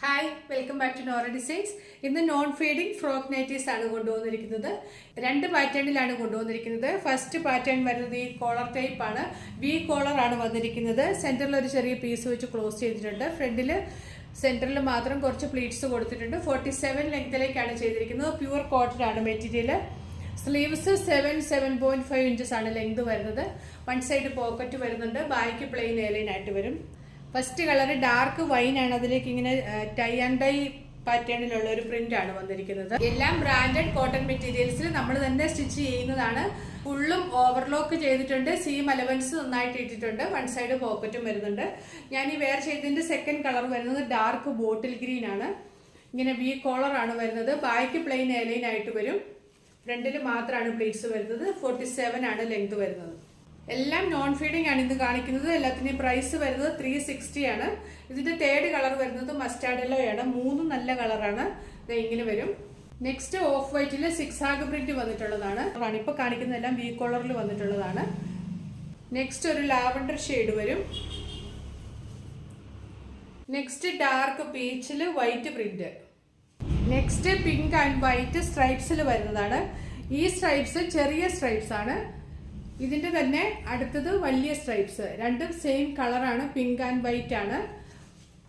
Hi, welcome back to Nora designs. ഇന്ന് non feeding frock nighties ആണ് കൊണ്ടുവന്നിരിക്കുന്നത്. രണ്ട് പാറ്റേണിലാണ് കൊണ്ടുവന്നിരിക്കുന്നത്. ഫസ്റ്റ് പാറ്റേൺ വരുന്നത് ഈ കോളർ ടൈപ്പ് ആണ്. വി കോളർ ആണ് വന്നിരിക്കുന്നത്. സെന്ററിൽ ഒരു ചെറിയ പീസ് വെച്ച് ക്ലോസ് ചെയ്തിട്ടുണ്ട്. ഫ്രണ്ടിൽ സെന്ററിൽ മാത്രം കുറച്ച് പ്ലീറ്റ്സ് കൊടുത്തിട്ടുണ്ട്. 47 ലെങ്തിലേക്കാണ് ചെയ്തിരിക്കുന്നത്. പ്യൂർ കോട്ടൺ ആണ് മെറ്റീരിയൽ. സ്ലീവ്സ് 7.5 ഇഞ്ചസ് ആണ് ലെങ്ത് വരുന്നത്. വൺ സൈഡ് പോക്കറ്റ് വരുന്നുണ്ട്. ബാക്ക് പ്ലെയിൻ എയർലൈൻ ആയിട്ട് വരും. ഫസ്റ്റ് കളർ ഡാർക്ക് വൈൻ ആണ്. അതിലേക്ക് ഇങ്ങനെ ടൈ ആൻഡ് ഡൈ പാറ്റേണിലുള്ള ഒരു പ്രിന്റ് ആണ് വന്നിരിക്കുന്നത്. എല്ലാം ബ്രാൻഡഡ് കോട്ടൺ മെറ്റീരിയൽസിൽ നമ്മൾ തന്നെ സ്റ്റിച്ച് ചെയ്യുന്നതാണ്. ഫുള്ളും ഓവർലോക്ക് ചെയ്തിട്ടുണ്ട്. സീം അലവൻസ് നന്നായിട്ട് ഇട്ടിട്ടുണ്ട്. വൺ സൈഡ് പോക്കറ്റും വരുന്നുണ്ട്. ഞാൻ ഈ വെയർ ചെയ്തതിന്റെ സെക്കൻഡ് കളർ വരുന്നത് ഡാർക്ക് ബോട്ടിൽ ഗ്രീൻ ആണ്. ഇങ്ങനെ വി കോളർ ആണ് വരുന്നത്. ബാക്ക് പ്ലെയിൻ എയർലൈൻ ആയിട്ട് വരും. ഫ്രണ്ടിൽ മാത്രമാണ് പ്ലീറ്റ്സ് വരുന്നത്. 47 ആണ് ലെങ്ത് വരുന്നത്. എല്ലാം നോൺ ഫീഡിംഗ് ആണ് ഇത് കാണിക്കുന്നത്. എല്ലാത്തിന്റെയും പ്രൈസ് വരുന്നത് 360 ആണ്. ഇതിന്റെ തേർഡ് കളർ വരുന്നത് മസ്റ്റാർഡ് യെല്ലോ ആണ്. മൂന്നും നല്ല കളറാണ്. ഇങ്ങനെ വരും. നെക്സ്റ്റ് ഓഫ് വൈറ്റില് 6 ആഗ് പ്രിന്റ് വന്നിട്ടുള്ളതാണ്. ഇപ്പൊ കാണിക്കുന്നതെല്ലാം വി കോളറിൽ വന്നിട്ടുള്ളതാണ്. നെക്സ്റ്റ് ഒരു ലാവൻഡർ ഷെയ്ഡ് വരും. നെക്സ്റ്റ് ഡാർക്ക് പീച്ചില് white print. Next pink and white സ്ട്രൈപ്സിൽ വരുന്നതാണ്. ഈ സ്ട്രൈപ്സ് ചെറിയ സ്ട്രൈപ്സ് ആണ്. ഇതിന്റെ തന്നെ അടുത്തത് വലിയ സ്ട്രൈപ്സ്. രണ്ടും സെയിം കളറാണ്. പിങ്ക് ആൻഡ് വൈറ്റ് ആണ്.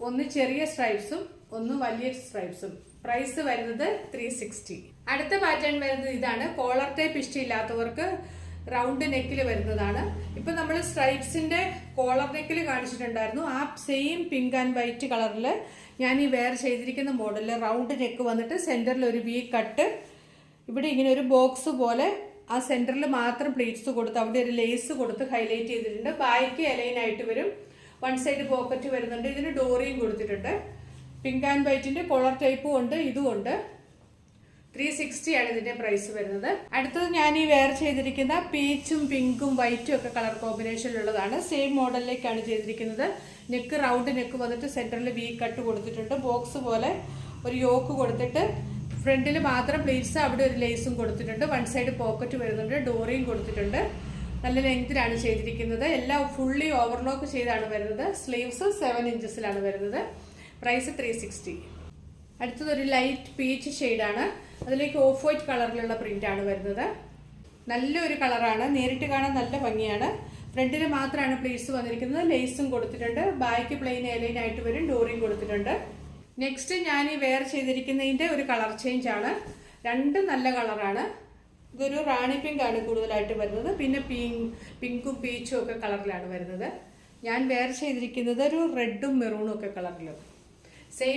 ഒന്ന് ചെറിയ സ്ട്രൈപ്സും ഒന്ന് വലിയ സ്ട്രൈപ്സും. പ്രൈസ് വരുന്നത് 360. അടുത്ത പാറ്റേൺ വരുന്നത് ഇതാണ്. കോളർ ടൈപ്പ് ഇഷ്ടമില്ലാത്തവർക്ക് റൗണ്ട് നെക്കിൽ വരുന്നതാണ്. ഇപ്പൊ നമ്മൾ സ്ട്രൈപ്സിന്റെ കോളർ നെക്കിൽ കാണിച്ചിട്ടുണ്ടായിരുന്നു. ആ സെയിം പിങ്ക് ആൻഡ് വൈറ്റ് കളറിൽ ഞാൻ ഈ വെയർ ചെയ്തിരിക്കുന്ന മോഡലിൽ റൗണ്ട് നെക്ക് വന്നിട്ട് സെന്ററിൽ ഒരു വി കട്ട്, ഇവിടെ ഇങ്ങനെ ഒരു ബോക്സ് പോലെ ആ സെന്ററിൽ മാത്രം പ്ലീറ്റ്സ് കൊടുത്ത് അവിടെ ഒരു ലേസ് കൊടുത്ത് ഹൈലൈറ്റ് ചെയ്തിട്ടുണ്ട്. ബാക്ക് എലൈൻ ആയിട്ട് വരും. വൺ സൈഡ് പോക്കറ്റ് വരുന്നുണ്ട്. ഇതിന് ഡോറിയും കൊടുത്തിട്ടുണ്ട്. പിങ്ക് ആൻഡ് വൈറ്റിന്റെ കോളർ ടൈപ്പും ഉണ്ട്, ഇതും ഉണ്ട്. 360 ആണ് ഇതിന്റെ പ്രൈസ് വരുന്നത്. അടുത്തത് ഞാൻ ഈ വെയർ ചെയ്തിരിക്കുന്ന പീച്ചും പിങ്കും വൈറ്റും ഒക്കെ കളർ കോമ്പിനേഷനിലുള്ളതാണ്. സെയിം മോഡലിലേക്കാണ് ചെയ്തിരിക്കുന്നത്. നെക്ക് റൗണ്ട് നെക്ക് വന്നിട്ട് സെന്ററിൽ വി കട്ട് കൊടുത്തിട്ടുണ്ട്. ബോക്സ് പോലെ ഒരു യോക്ക് കൊടുത്തിട്ട് ഫ്രണ്ടിൽ മാത്രം പ്ലീറ്റ്സ്, അവിടെ ഒരു ലേസും കൊടുത്തിട്ടുണ്ട്. വൺ സൈഡ് പോക്കറ്റ് വരുന്നുണ്ട്. ഡോറിയും കൊടുത്തിട്ടുണ്ട്. നല്ല ലെങ്തിലാണ് ചെയ്തിരിക്കുന്നത്. എല്ലാം ഫുള്ളി ഓവർലോക്ക് ചെയ്താണ് വരുന്നത്. സ്ലീവ്സ് 7 ഇഞ്ചസിലാണ് വരുന്നത്. പ്രൈസ് 360. അടുത്തത് ഒരു ലൈറ്റ് പീച്ച് ഷെയ്ഡാണ്. അതിലേക്ക് ഓഫ് വൈറ്റ് കളറിലുള്ള പ്രിന്റ് ആണ് വരുന്നത്. നല്ലൊരു കളറാണ്. നേരിട്ട് കാണാൻ നല്ല ഭംഗിയാണ്. ഫ്രണ്ടിൽ മാത്രമാണ് പ്ലീറ്റ്സ് വന്നിരിക്കുന്നത്. ലേസും കൊടുത്തിട്ടുണ്ട്. ബാക്ക് പ്ലെയിൻ എയർലൈൻ ആയിട്ട് വരും. ഡോറിയും കൊടുത്തിട്ടുണ്ട്. നെക്സ്റ്റ് ഞാൻ ഈ വെയർ ചെയ്തിരിക്കുന്നതിന്റെ ഒരു കളർ ചേഞ്ച് ആണ്. രണ്ടും നല്ല കളറാണ്. ഇതൊരു റാണി പിങ്ക് ആണ് കൂടുതലായിട്ട് വരുന്നത്. പിന്നെ പിങ്കും പീച്ചും ഒക്കെ കളറിലാണ് വരുന്നത്. ഞാൻ വെയർ ചെയ്തിരിക്കുന്നത് ഒരു റെഡും മെറൂണും ഒക്കെ കളറിലും. സെയിം